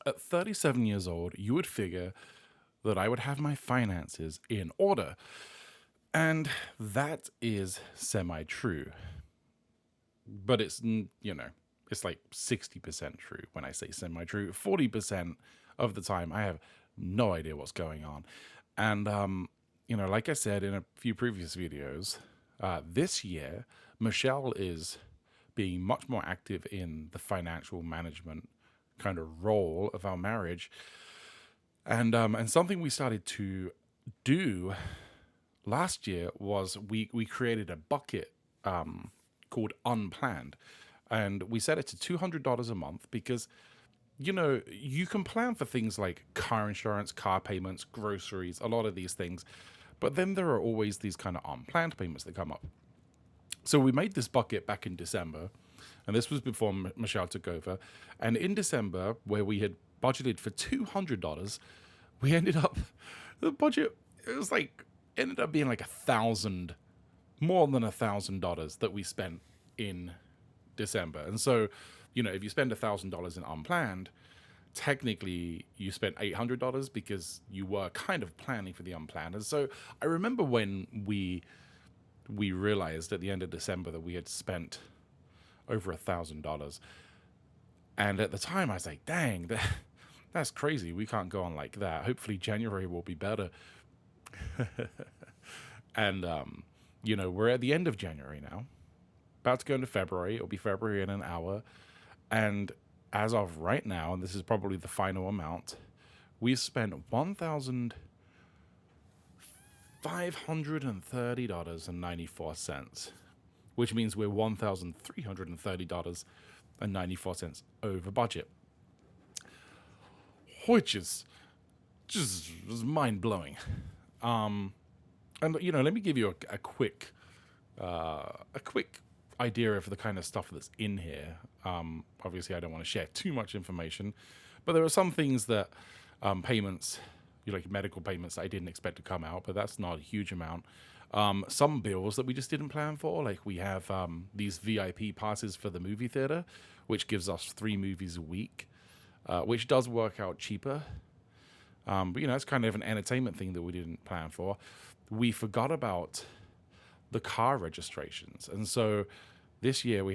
At 37 years old, you would figure that I would have my finances in order. And that is semi true. But it's like 60% true when I say semi true. 40% of the time, I have no idea what's going on. And, like I said in a few previous videos, this year, Michelle is being much more active in the financial management kind of role of our marriage. And something we started to do last year was we created a bucket called unplanned, and we set it to $200 a month because you can plan for things like car insurance, car payments, groceries, a lot of these things, but then there are always these kind of unplanned payments that come up. So we made this bucket back in December, and this was before Michelle took over. And in December, where we had budgeted for $200, we ended up the budget. It was like ended up being like more than $1,000 that we spent in December. And so, if you spend $1,000 in unplanned, technically you spent $800 because you were kind of planning for the unplanned. And so I remember when we realized at the end of December that we had spent over $1,000. And at the time, I was like, "Dang, that's crazy. We can't go on like that. Hopefully, January will be better." And we're at the end of January now, about to go into February. It'll be February in an hour, and as of right now, and this is probably the final amount, we've spent $1,530.94, which means we're $1,330.94 over budget, which is just mind blowing. And let me give you a quick idea of the kind of stuff that's in here. Obviously, I don't want to share too much information, but there are some things that payments, like medical payments, that I didn't expect to come out, but that's not a huge amount. Some bills that we just didn't plan for, like we have these VIP passes for the movie theater, which gives us 3 movies a week, which does work out cheaper. But it's kind of an entertainment thing that we didn't plan for. We forgot about the car registrations, and so this month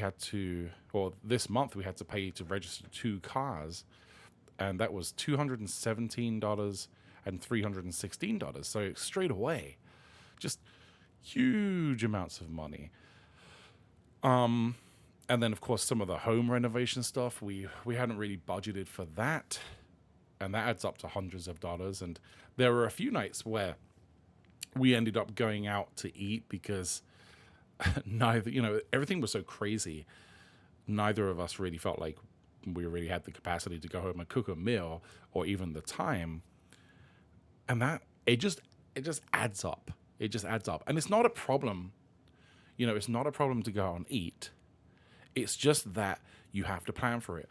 we had to pay to register 2 cars, and that was $217 and $316. So straight away, just huge amounts of money. And then of course some of the home renovation stuff, we hadn't really budgeted for that, and that adds up to hundreds of dollars. And there were a few nights where we ended up going out to eat because everything was so crazy. Neither of us really felt like we really had the capacity to go home and cook a meal or even the time. And that it just adds up. It just adds up. And it's not a problem. It's not a problem to go out and eat. It's just that you have to plan for it.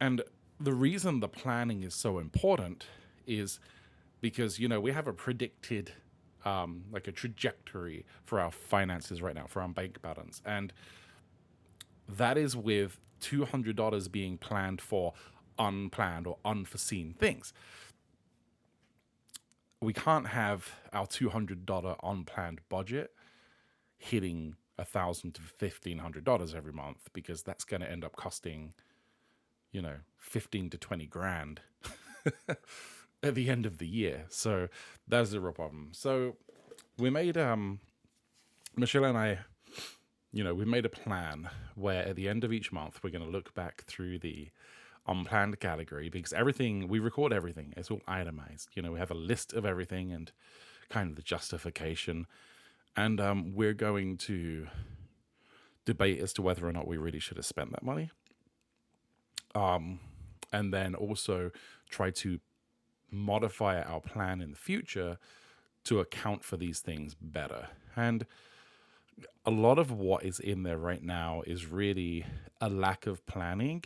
And the reason the planning is so important is because, we have a predicted, like a trajectory for our finances right now, for our bank balance. And that is with $200 being planned for unplanned or unforeseen things. We can't have our $200 unplanned budget hitting $1,000 to $1,500 every month, because that's going to end up costing 15 to 20 grand at the end of the year. So that's a real problem. So we made Michelle and I, we made a plan where at the end of each month we're going to look back through the unplanned category, because we record everything. It's all itemized. We have a list of everything and kind of the justification. And we're going to debate as to whether or not we really should have spent that money. And then also try to modify our plan in the future to account for these things better. And a lot of what is in there right now is really a lack of planning,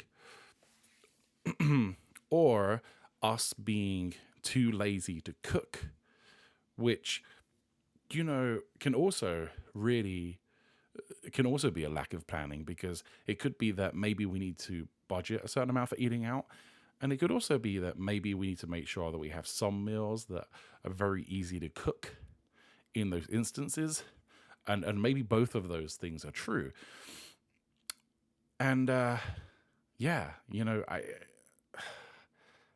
or us being too lazy to cook, which, can also be a lack of planning, because it could be that maybe we need to budget a certain amount for eating out, And it could also be that maybe we need to make sure that we have some meals that are very easy to cook in those instances. And maybe both of those things are true. And yeah,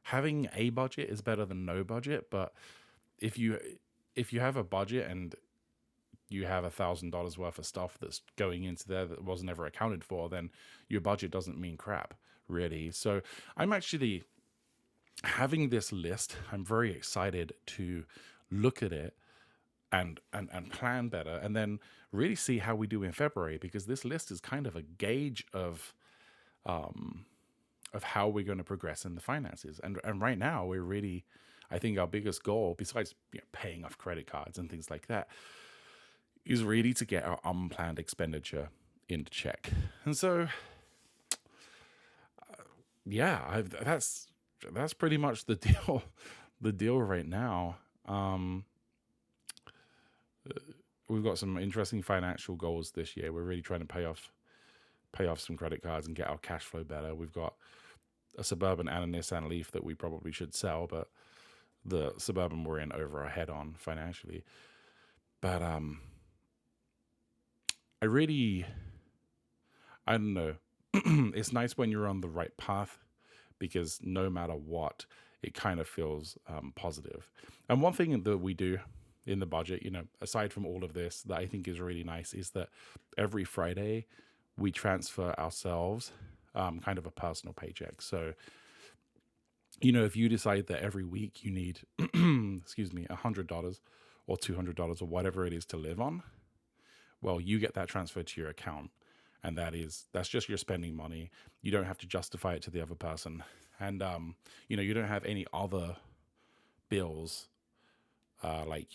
having a budget is better than no budget. But if you if you have a budget and you have $1,000 worth of stuff that's going into there that wasn't ever accounted for, then your budget doesn't mean crap, really. So I'm actually having this list. I'm very excited to look at it and plan better, and then really see how we do in February, because this list is kind of a gauge of how we're going to progress in the finances. And right now, we're really, I think our biggest goal, besides paying off credit cards and things like that, is really to get our unplanned expenditure into check. And so, yeah, that's pretty much the deal. The deal right now. We've got some interesting financial goals this year. We're really trying to pay off some credit cards and get our cash flow better. We've got a Suburban and a Nissan Leaf that we probably should sell, but the Suburban we're in over our head on financially. But I don't know. It's nice when you're on the right path, because no matter what, it kind of feels positive. And one thing that we do in the budget, aside from all of this, that I think is really nice, is that every Friday we transfer ourselves kind of a personal paycheck. So, if you decide that every week you need, excuse me, $100 or $200 or whatever it is to live on, well, you get that transferred to your account. And that's just your spending money. You don't have to justify it to the other person. And, you don't have any other bills, like,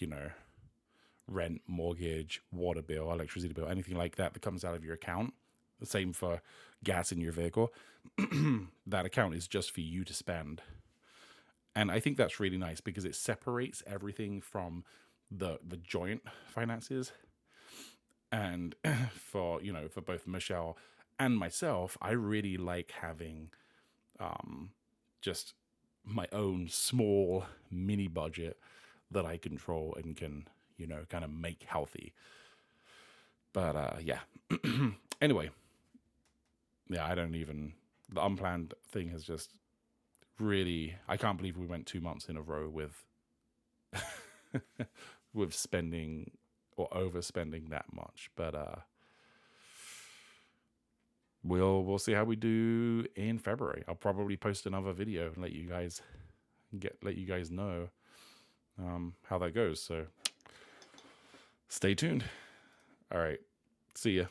rent, mortgage, water bill, electricity bill, anything like that comes out of your account. The same for gas in your vehicle. That account is just for you to spend. And I think that's really nice, because it separates everything from the joint finances. And for both Michelle and myself, I really like having just my own small mini budget that I control and can kind of make healthy. But yeah. Anyway, yeah, the unplanned thing has just really, I can't believe we went 2 months in a row with with spending or overspending that much. But we'll see how we do in February. I'll probably post another video and let you guys know how that goes. So stay tuned. All right. See ya.